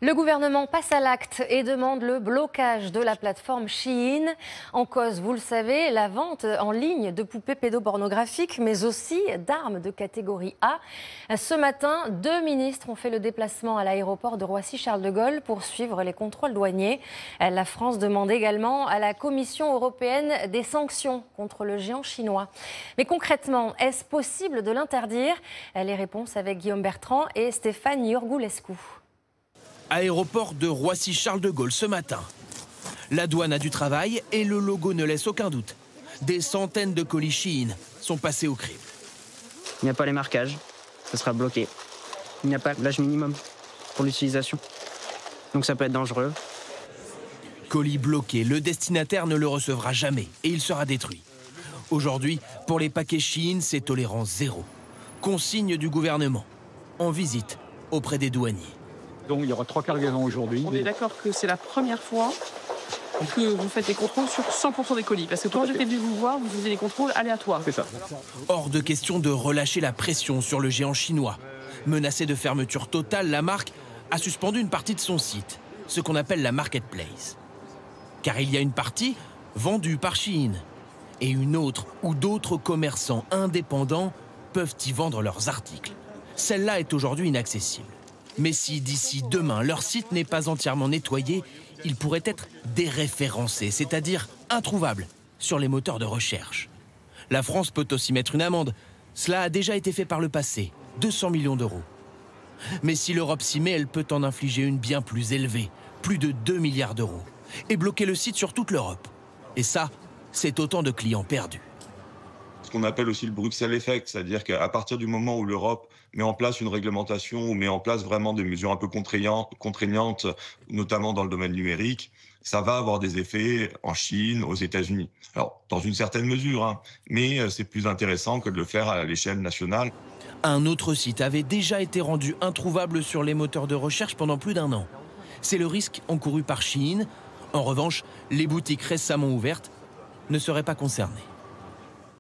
Le gouvernement passe à l'acte et demande le blocage de la plateforme Shein. En cause, vous le savez, la vente en ligne de poupées pédopornographiques, mais aussi d'armes de catégorie A. Ce matin, 2 ministres ont fait le déplacement à l'aéroport de Roissy-Charles de Gaulle pour suivre les contrôles douaniers. La France demande également à la Commission européenne des sanctions contre le géant chinois. Mais concrètement, est-ce possible de l'interdire? Les réponses avec Guillaume Bertrand et Stéphane Iorgulescu. Aéroport de Roissy-Charles de Gaulle ce matin. La douane a du travail et le logo ne laisse aucun doute. Des centaines de colis Shein sont passés au crible. Il n'y a pas les marquages, ça sera bloqué. Il n'y a pas l'âge minimum pour l'utilisation. Donc ça peut être dangereux. Colis bloqué, le destinataire ne le recevra jamais et il sera détruit. Aujourd'hui, pour les paquets Shein, c'est tolérance zéro. Consigne du gouvernement, en visite auprès des douaniers. Donc il y aura 3 cargaisons aujourd'hui. On est d'accord que c'est la première fois que vous faites des contrôles sur 100% des colis. Parce que quand j'étais venu vous voir, vous faisiez des contrôles aléatoires. C'est ça. Hors de question de relâcher la pression sur le géant chinois. Menacé de fermeture totale, la marque a suspendu une partie de son site, ce qu'on appelle la marketplace. Car il y a une partie vendue par Shein et une autre où d'autres commerçants indépendants peuvent y vendre leurs articles. Celle-là est aujourd'hui inaccessible. Mais si d'ici demain, leur site n'est pas entièrement nettoyé, il pourrait être déréférencé, c'est-à-dire introuvable sur les moteurs de recherche. La France peut aussi mettre une amende. Cela a déjà été fait par le passé, 200 millions d'euros. Mais si l'Europe s'y met, elle peut en infliger une bien plus élevée, plus de 2 milliards d'euros, et bloquer le site sur toute l'Europe. Et ça, c'est autant de clients perdus. Ce qu'on appelle aussi le Bruxelles Effect, c'est-à-dire qu'à partir du moment où l'Europe met en place une réglementation ou met en place vraiment des mesures un peu contraignantes, notamment dans le domaine numérique, ça va avoir des effets en Chine, aux États-Unis. Alors, dans une certaine mesure, hein, mais c'est plus intéressant que de le faire à l'échelle nationale. Un autre site avait déjà été rendu introuvable sur les moteurs de recherche pendant plus d'1 an. C'est le risque encouru par Shein. En revanche, les boutiques récemment ouvertes ne seraient pas concernées.